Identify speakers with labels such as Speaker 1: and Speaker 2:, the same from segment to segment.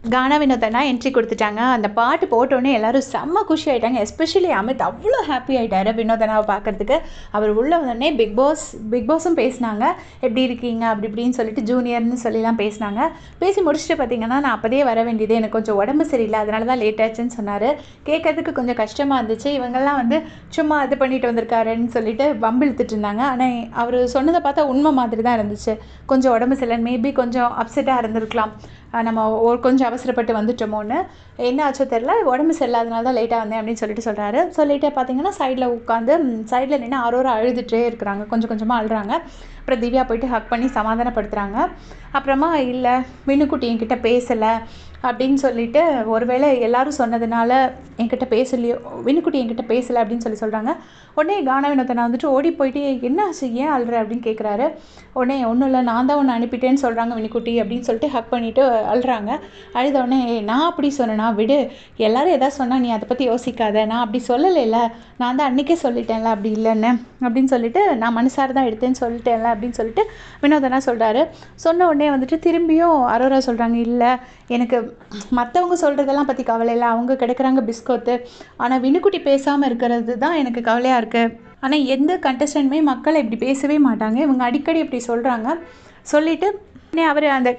Speaker 1: கானா வினோதனா entry கொடுத்துட்டாங்க. அந்த பாட்டு போட்டோனே எல்லாரும் செம்ம குஷி ஆயிட்டாங்க. எஸ்பெஷலி அமித் அவ்வளோ ஹாப்பி ஆயிட்டாரு வினோதனாவை பார்க்கறதுக்கு. அவர் உள்ள வந்தோடனே பிக் பாஸும் பேசினாங்க. எப்படி இருக்கீங்க அப்படி இப்படின்னு சொல்லிட்டு ஜூனியர்னு சொல்லிலாம் பேசினாங்க. பேசி முடிச்சுட்டு பார்த்தீங்கன்னா, நான் அப்போதே வர வேண்டியது, எனக்கு கொஞ்சம் உடம்பு சரியில்லை, அதனால தான் லேட் ஆச்சுன்னு சொன்னார். கேட்கறதுக்கு கொஞ்சம் கஷ்டமாக இருந்துச்சு. இவங்கெல்லாம் வந்து சும்மா இது பண்ணிட்டு வந்திருக்காருன்னு சொல்லிட்டு வம்பு இழுத்துட்டு இருந்தாங்க. ஆனால் அவர் சொன்னதை பார்த்தா உண்மை மாதிரி தான் இருந்துச்சு. கொஞ்சம் உடம்பு சரியில்லை, மேபி கொஞ்சம் அப்செட்டாக இருந்திருக்கலாம், நம்ம கொஞ்சம் அவசரப்பட்டு வந்துட்டோமோன்னு. என்ன ஆச்சோ தெரில, உடம்பு சரியில்லாதனால தான் லேட்டாக வந்தேன் அப்படின்னு சொல்கிறாரு. சொல்லிட்டு பார்த்தீங்கன்னா சைடில் உட்காந்து சைடில் நின்று ஆரோரா அழுதுகிட்டே இருக்கிறாங்க, கொஞ்சம் கொஞ்சமாக அழுறாங்க. அப்புறம் திவ்யா போயிட்டு ஹக் பண்ணி சமாதானப்படுத்துகிறாங்க. அப்புறமா இல்லை வினுக்குட்டி என்கிட்ட பேசலை அப்படின்னு சொல்லிட்டு, ஒருவேளை எல்லாரும் சொன்னதுனால என்கிட்ட பேசலையோ, வினுக்குட்டி என்கிட்ட பேசலை அப்படின்னு சொல்கிறாங்க. உடனே கானா வினோதனா வந்துட்டு ஓடி போயிட்டு என்ன ஆச்சு, ஏன் அழுற அப்படின்னு கேட்குறாரு. உடனே ஒன்றும் இல்லை, நான் தான் ஒன்று அனுப்பிட்டேன்னு சொல்கிறாங்க வினுக்குட்டி அப்படின்னு சொல்லிட்டு ஹக் பண்ணிவிட்டு அழுறாங்க. அழுத உடனே நான் அப்படி சொன்னேன்னா விடு, எல்லாரும் எதாவது சொன்னால் நீ அதை பற்றி யோசிக்காத, நான் அப்படி சொல்லலைல்ல, நான் தான் அன்றைக்கே சொல்லிட்டேன்ல அப்படி இல்லைன்னு அப்படின்னு சொல்லிட்டு, நான் மனசார தான் எடுத்தேன்னு சொல்லிட்டேன்ல அப்படின்னு சொல்லிட்டு வினோதனா சொல்கிறாரு. சொன்ன உடனே வந்துட்டு திரும்பியும் அரோரா சொல்கிறாங்க, இல்லை எனக்கு மற்றவங்க சொல்கிறதெல்லாம் பற்றி கவலை இல்லை, அவங்க கிடைக்கிறாங்க பிஸ்கோத்து, ஆனால் வினுக்குட்டி பேசாமல் இருக்கிறது தான் எனக்கு கவலையாக இருக்குது. ஆனால் எந்த கண்டஸ்டன்ட்டுமே மக்களை இப்படி பேசவே மாட்டாங்க, இவங்க அடிக்கடி இப்படி சொல்கிறாங்க. சொல்லிவிட்டு அவர் அந்த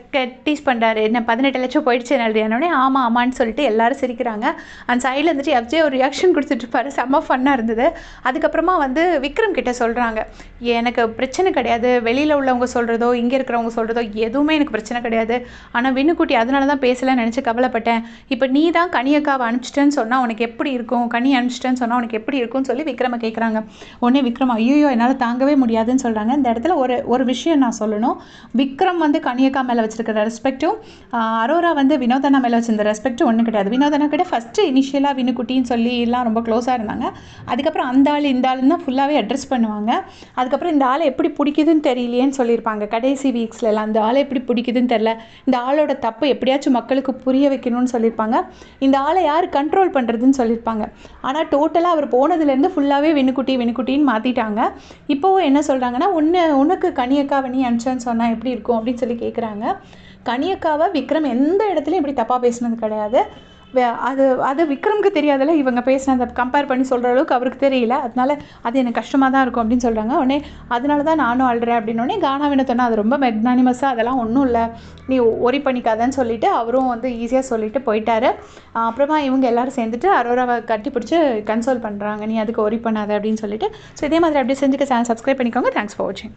Speaker 1: டீஸ் பண்ணுறாரு, என்ன 18 லட்சம் போயிடுச்சு எழுதியானோடனே ஆமாம் ஆமான்னு சொல்லிட்டு எல்லாரும் சிரிக்கிறாங்க. அந்த சைடில் இருந்துட்டு எஃப்ஜே ஒரு ரியாக்ஷன் கொடுத்துட்ருப்பாரு, செம்ம ஃபன்னாக இருந்தது. அதுக்கப்புறமா வந்து விக்ரம் கிட்ட சொல்கிறாங்க, எனக்கு பிரச்சனை கிடையாது, வெளியில் உள்ளவங்க சொல்கிறதோ இங்கே இருக்கிறவங்க சொல்கிறதோ எதுவுமே எனக்கு பிரச்சனை கிடையாது, ஆனால் வினுக்குட்டி அதனால தான் பேசலைன்னு நினச்சி கவலைப்பட்டேன். இப்போ நீ தான் கனியக்காவை அனுப்பிச்சிட்டேன்னு சொன்னால் உனக்கு எப்படி இருக்கும், கனி அனுப்பிச்சிட்டேன்னு சொன்னால் உனக்கு எப்படி இருக்கும்னு சொல்லி விக்ரமை கேட்குறாங்க. உடனே விக்ரம் ஐயோ என்னால் தாங்கவே முடியாதுன்னு சொல்கிறாங்க. இந்த இடத்துல ஒரு விஷயம் நான் சொல்லணும். விக்ரம் வந்து கனியக்கா மேலே வச்சிருக்கிற ரெஸ்பெக்ட்டும், அரோரா வந்து வினோதனா மேலே வச்சிருந்த ரெஸ்பெக்ட்டும் ஒன்றும் கிடையாது. வினோதனா கிட்ட ஃபஸ்ட்டு இனிஷியலாக வினுக்குட்டின்னு சொல்லி எல்லாம் ரொம்ப க்ளோஸாக இருந்தாங்க. அதுக்கப்புறம் அந்த ஆள் இந்த ஆளுன்னு தான் ஃபுல்லாகவே அட்ரஸ் பண்ணுவாங்க. அதுக்கப்புறம் இந்த ஆளை எப்படி பிடிக்குதுன்னு தெரியலையேன்னு சொல்லியிருப்பாங்க கடைசி வீக்ஸ்லாம். அந்த ஆளை எப்படி பிடிக்குதுன்னு தெரில, இந்த ஆளோட தப்பு எப்படியாச்சும் மக்களுக்கு புரிய வைக்கணும்னு சொல்லியிருப்பாங்க, இந்த ஆளை யார் கண்ட்ரோல் பண்ணுறதுன்னு சொல்லியிருப்பாங்க. ஆனால் டோட்டலாக அவர் போனதுலேருந்து ஃபுல்லாகவே வினுக்குட்டின்னு மாற்றிட்டாங்க. இப்போவும் என்ன சொல்கிறாங்கன்னா, உனக்கு கனியக்காவை நீ அனுப்பிச்சேன்னு சொன்னால் எப்படி இருக்கும் அப்படின்னு சொல்லி கேட்குறாங்க. கனியக்காவை விக்ரம் எந்த இடத்துலையும் இப்படி தப்பாக பேசினது கிடையாது. அது விக்ரமுக்கு தெரியாதல, இவங்க பேசினதை கம்பேர் பண்ணி சொல்கிற அளவுக்கு அவருக்கு தெரியல, அதனால அது எனக்கு கஷ்டமாக தான் இருக்கும் அப்படின்னு சொல்கிறாங்க. உடனே அதனால தான் நானும் அழுறேன் அப்படின்னோடனே கானா வினோதனா அது ரொம்ப மெக்னானிமஸாக அதெல்லாம் ஒன்றும் இல்லை, நீ ஒரி பண்ணிக்காதன்னு சொல்லிவிட்டு அவரும் வந்து ஈஸியாக சொல்லிவிட்டு போயிட்டாரு. அப்புறமா இவங்க எல்லோரும் சேர்ந்துட்டு அரோராவை கட்டி பிடிச்சி கன்சோல் பண்ணுறாங்க, நீ அதுக்கு ஒரி பண்ணாத அப்படின்னு சொல்லிட்டு. ஸோ இதே மாதிரி அப்படியே செஞ்சுக்க சேனல் சப்ஸ்கிரைப் பண்ணிக்கோங்க. தேங்க்ஸ் ஃபார் வாட்சிங்.